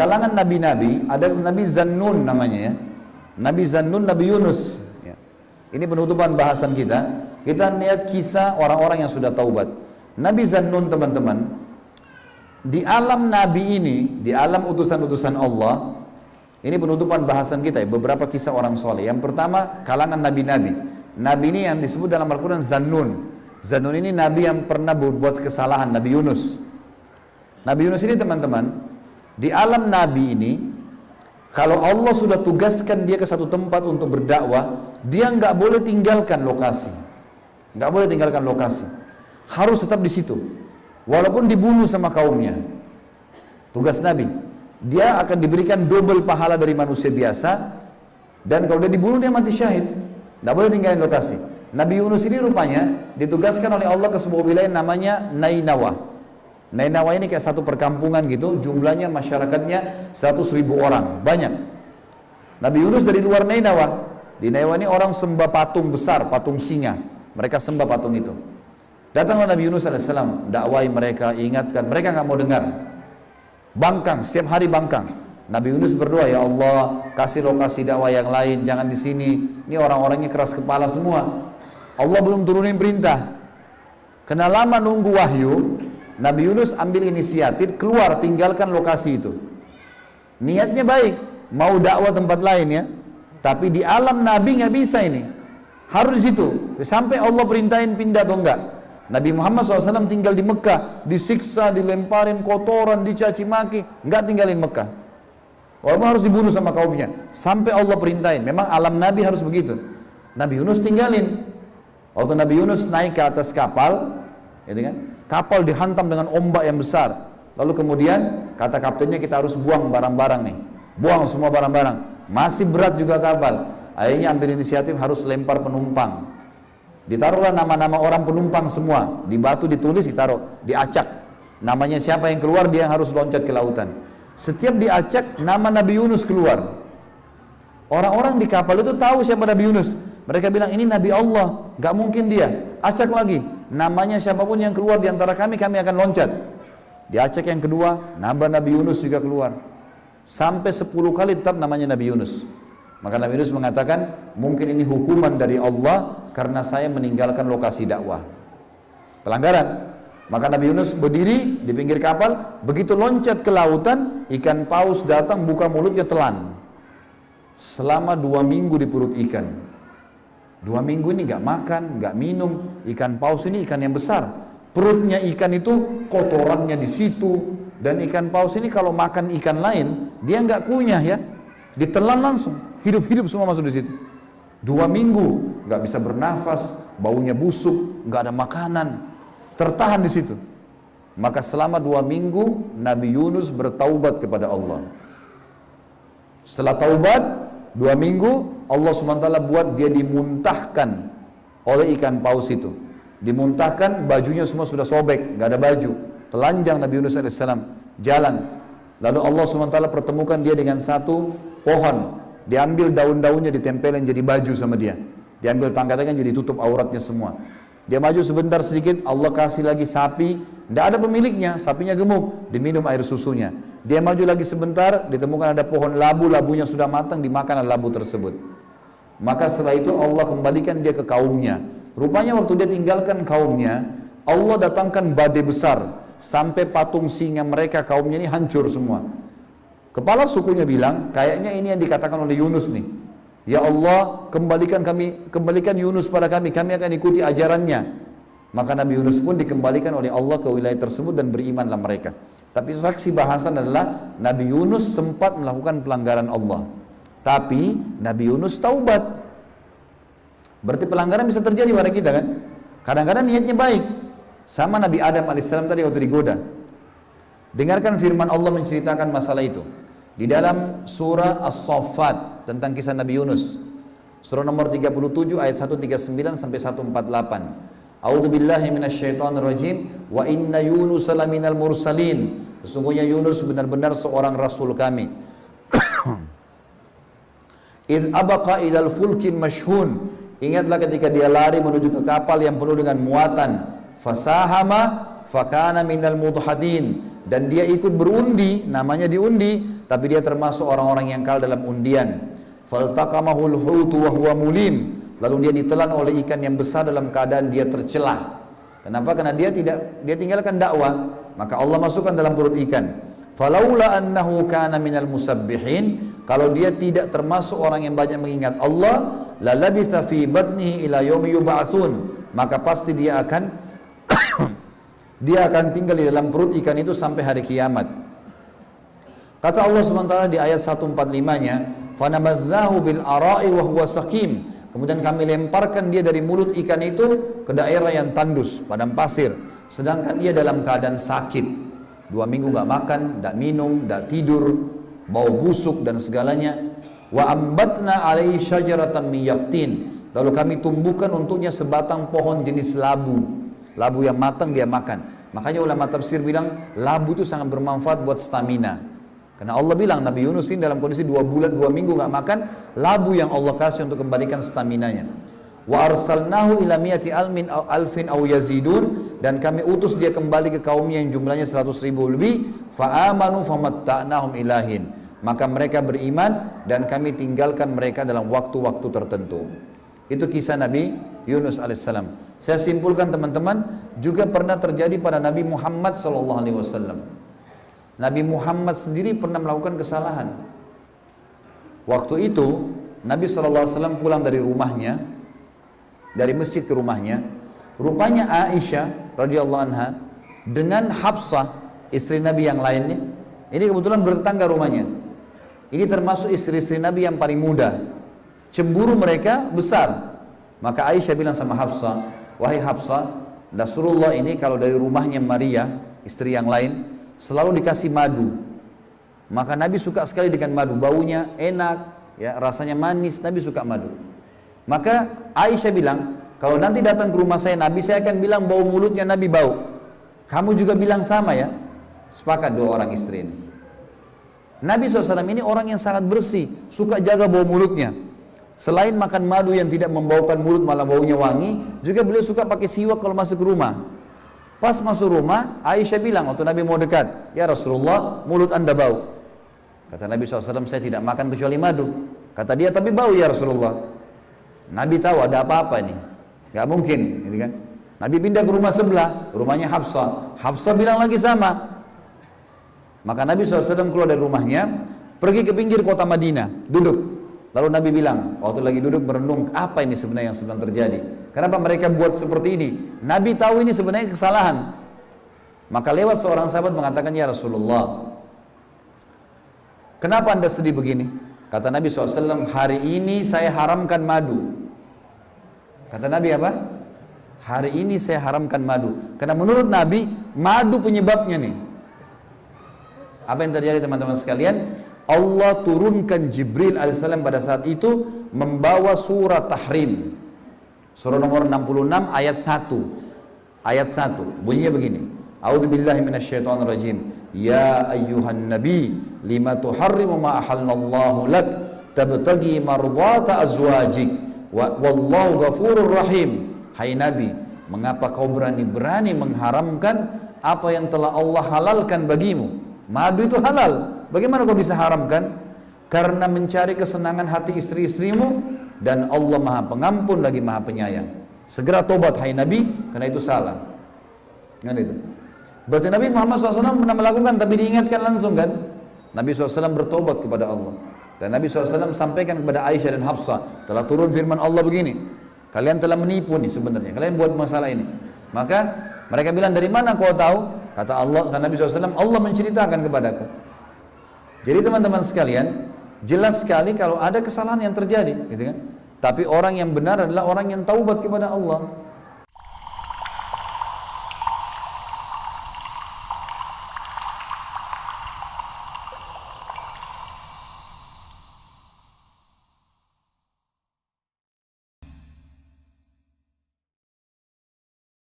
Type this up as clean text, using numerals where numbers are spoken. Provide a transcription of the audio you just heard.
kalangan nabi-nabi ada Nabi Zannun namanya ya. Nabi Zannun, Nabi Yunus. Ya. Ini penutupan bahasan kita. Kita lihat kisah orang-orang yang sudah taubat. Nabi Zannun teman-teman, di alam nabi ini, di alam utusan-utusan Allah, ini penutupan bahasan kita ya, beberapa kisah orang soleh. Yang pertama, kalangan nabi-nabi. Nabi ini yang disebut dalam Al-Quran Zannun. Zannun ini nabi yang pernah berbuat kesalahan, Nabi Yunus. Nabi Yunus ini teman-teman, di alam nabi ini, kalau Allah sudah tugaskan dia ke satu tempat untuk berdakwah, dia nggak boleh tinggalkan lokasi. Nggak boleh tinggalkan lokasi. Harus tetap di situ. Walaupun dibunuh sama kaumnya. Tugas Nabi. Dia akan diberikan double pahala dari manusia biasa. Dan kalau dia dibunuh, dia mati syahid. Nggak boleh tinggalin lokasi. Nabi Yunus ini rupanya ditugaskan oleh Allah ke sebuah wilayah namanya Nainawa. Nainawa ini kayak satu perkampungan gitu. Jumlahnya masyarakatnya 100.000 orang. Banyak. Nabi Yunus dari luar Nainawa. Di Nainawa ini orang sembah patung besar, patung singa. Mereka sembah patung itu. Datanglah Nabi Yunus AS, dakwai mereka, ingatkan. Mereka nggak mau dengar. Bangkang, setiap hari bangkang. Nabi Yunus berdoa, ya Allah, kasih lokasi dakwah yang lain, jangan di sini. Ini orang-orangnya keras kepala semua. Allah belum turunin perintah. Kena lama nunggu wahyu, Nabi Yunus ambil inisiatif, keluar, tinggalkan lokasi itu. Niatnya baik, mau dakwah tempat lain ya. Tapi di alam Nabi nggak bisa ini. Harus di situ, sampai Allah perintahin pindah atau enggak. Nabi Muhammad SAW tinggal di Mekah, disiksa, dilemparin kotoran, dicaci maki, enggak tinggalin Mekah. Walaupun harus dibunuh sama kaumnya, sampai Allah perintahin. Memang alam Nabi harus begitu. Nabi Yunus tinggalin. Waktu Nabi Yunus naik ke atas kapal, gitu kan? Kapal dihantam dengan ombak yang besar. Lalu kemudian kata kaptennya, kita harus buang barang-barang nih, buang semua barang-barang. Masih berat juga kapal. Akhirnya ambil inisiatif harus lempar penumpang. Ditaruhlah nama-nama orang penumpang semua. Di batu ditulis, ditaruh, diacak. Namanya siapa yang keluar, dia harus loncat ke lautan. Setiap diacak, nama Nabi Yunus keluar. Orang-orang di kapal itu tahu siapa Nabi Yunus. Mereka bilang, ini Nabi Allah, gak mungkin dia. Acak lagi, namanya siapapun yang keluar di antara kami akan loncat. Diacak yang kedua, nama Nabi Yunus juga keluar. Sampai 10 kali tetap namanya Nabi Yunus. Maka Nabi Yunus mengatakan, mungkin ini hukuman dari Allah karena saya meninggalkan lokasi dakwah. Pelanggaran. Maka Nabi Yunus berdiri di pinggir kapal, begitu loncat ke lautan, ikan paus datang buka mulutnya telan. Selama 2 minggu di perut ikan. 2 minggu ini gak makan, gak minum. Ikan paus ini ikan yang besar. Perutnya ikan itu kotorannya di situ. Dan ikan paus ini kalau makan ikan lain, dia gak kunyah ya. Ditelan langsung. Hidup-hidup semua masuk di situ. 2 minggu nggak bisa bernafas, baunya busuk, nggak ada makanan, tertahan di situ. Maka selama 2 minggu Nabi Yunus bertaubat kepada Allah. Setelah taubat 2 minggu, Allah SWT buat dia dimuntahkan oleh ikan paus itu. Dimuntahkan, bajunya semua sudah sobek, nggak ada baju. Telanjang Nabi Yunus AS jalan. Lalu Allah SWT pertemukan dia dengan satu pohon. Diambil daun-daunnya, ditempelin jadi baju sama dia. Diambil tangga-tangga jadi tutup auratnya semua. Dia maju sebentar sedikit, Allah kasih lagi sapi, tidak ada pemiliknya, sapinya gemuk, diminum air susunya. Dia maju lagi sebentar, ditemukan ada pohon labu, labunya sudah matang, dimakan labu tersebut. Maka setelah itu Allah kembalikan dia ke kaumnya. Rupanya waktu dia tinggalkan kaumnya, Allah datangkan badai besar, sampai patung singa mereka kaumnya ini hancur semua. Kepala sukunya bilang, kayaknya ini yang dikatakan oleh Yunus nih. Ya Allah, kembalikan Yunus pada kami akan ikuti ajarannya. Maka Nabi Yunus pun dikembalikan oleh Allah ke wilayah tersebut dan berimanlah mereka. Tapi saksi bahasan adalah Nabi Yunus sempat melakukan pelanggaran Allah. Tapi Nabi Yunus taubat. Berarti pelanggaran bisa terjadi pada kita kan? Kadang-kadang niatnya baik. Sama Nabi Adam alaihissalam tadi waktu digoda. Dengarkan firman Allah menceritakan masalah itu. Di dalam surah As-Saffat tentang kisah Nabi Yunus. Surah nomor 37 ayat 139 sampai 148. A'udzubillahi minasyaitonirrajim. Wa inna Yunus laminal mursalin. Sesungguhnya Yunus benar-benar seorang rasul kami. Id abaqa idal fulkin mashhun. Ingatlah ketika dia lari menuju ke kapal yang penuh dengan muatan. Fasahama fakana minal mudhadin. Dan dia ikut berundi, namanya diundi, tapi dia termasuk orang-orang yang kalah dalam undian. Faltaqamahul hutu wa huwa mulim, lalu dia ditelan oleh ikan yang besar dalam keadaan dia tercelah. Kenapa? Karena dia tinggalkan dakwah, maka Allah masukkan dalam perut ikan. Falaula annahu kana minal musabbihin, kalau dia tidak termasuk orang yang banyak mengingat Allah, la labitha fi batnihi ila yaumi yub'atsun, maka pasti dia akan tinggal di dalam perut ikan itu sampai hari kiamat. Kata Allah SWT di ayat 145-nya, fanabadzahu bil ara'i wa huwa saqim, kemudian kami lemparkan dia dari mulut ikan itu ke daerah yang tandus, padang pasir, sedangkan dia dalam keadaan sakit, 2 minggu nggak makan, nggak minum, nggak tidur, bau busuk dan segalanya. Wa ambatna alaihi syajaratan min yaqtin, lalu kami tumbuhkan untuknya sebatang pohon jenis labu yang matang dia makan. Makanya ulama tafsir bilang labu itu sangat bermanfaat buat stamina. Karena Allah bilang Nabi Yunus ini dalam kondisi 2 minggu nggak makan, labu yang Allah kasih untuk kembalikan staminanya. Wa arsalnahu ila mi'ati alfin aw yazidun, dan kami utus dia kembali ke kaumnya yang jumlahnya 100.000 lebih. Fa amanu famatta'nahum ilahin, maka mereka beriman dan kami tinggalkan mereka dalam waktu-waktu tertentu. Itu kisah Nabi Yunus alaihissalam. Saya simpulkan teman-teman, juga pernah terjadi pada Nabi Muhammad SAW. Nabi Muhammad sendiri pernah melakukan kesalahan. Waktu itu Nabi SAW pulang dari rumahnya, dari masjid ke rumahnya. Rupanya Aisyah radhiyallahu anha dengan Hafsah istri Nabi yang lainnya, ini kebetulan bertetangga rumahnya. Ini termasuk istri-istri Nabi yang paling muda. Cemburu mereka besar. Maka Aisyah bilang sama Hafsah, wahai Hafsah, Rasulullah ini kalau dari rumahnya Maria istri yang lain selalu dikasih madu. Maka Nabi suka sekali dengan madu, baunya enak, ya, rasanya manis, Nabi suka madu. Maka Aisyah bilang, kalau nanti datang ke rumah saya Nabi, saya akan bilang bau mulutnya Nabi bau. Kamu juga bilang sama ya. Sepakat 2 orang istri ini. Nabi SAW ini orang yang sangat bersih, suka jaga bau mulutnya. Selain makan madu yang tidak membaukan mulut malah baunya wangi, juga beliau suka pakai siwak kalau masuk ke rumah. Pas masuk rumah, Aisyah bilang waktu Nabi mau dekat, ya Rasulullah, mulut anda bau. Kata Nabi SAW, saya tidak makan kecuali madu. Kata dia, tapi bau ya Rasulullah. Nabi tahu ada apa-apa nih, gak mungkin, gitu kan? Nabi pindah ke rumah sebelah, rumahnya Hafsah. Hafsah bilang lagi sama. Maka Nabi SAW keluar dari rumahnya, pergi ke pinggir kota Madinah, duduk. Lalu Nabi bilang, waktu lagi duduk merenung, apa ini sebenarnya yang sedang terjadi? Kenapa mereka buat seperti ini? Nabi tahu ini sebenarnya kesalahan. Maka lewat seorang sahabat mengatakan, ya Rasulullah, kenapa anda sedih begini? Kata Nabi SAW, hari ini saya haramkan madu. Kata Nabi apa? Hari ini saya haramkan madu. Karena menurut Nabi, madu penyebabnya nih. Apa yang terjadi teman-teman sekalian? Allah turunkan Jibril alaihissalam pada saat itu membawa surat tahrim. Surah nomor 66 ayat 1. Ayat 1 bunyinya begini. A'udzubillahi minasyaitonirrajim. Ya ayyuhan nabi lima tuharrimu ma ahallallahu lak tabtagi mardata azwajik wallahu ghafurur rahim. Hai Nabi, mengapa kau berani-berani mengharamkan apa yang telah Allah halalkan bagimu? Madu itu halal. Bagaimana kau bisa haramkan? Karena mencari kesenangan hati istri-istrimu, dan Allah Maha Pengampun lagi Maha Penyayang. Segera tobat hai Nabi, karena itu salah. Kan itu. Berarti Nabi Muhammad SAW pernah melakukan, tapi diingatkan langsung kan? Nabi SAW bertobat kepada Allah. Dan Nabi SAW sampaikan kepada Aisyah dan Hafsah, telah turun firman Allah begini, kalian telah menipu nih sebenarnya, kalian buat masalah ini. Maka mereka bilang, dari mana kau tahu? Kata Allah, kata Nabi SAW, Allah menceritakan kepadaku. Jadi teman-teman sekalian, jelas sekali kalau ada kesalahan yang terjadi, gitu kan? Tapi orang yang benar adalah orang yang taubat kepada Allah.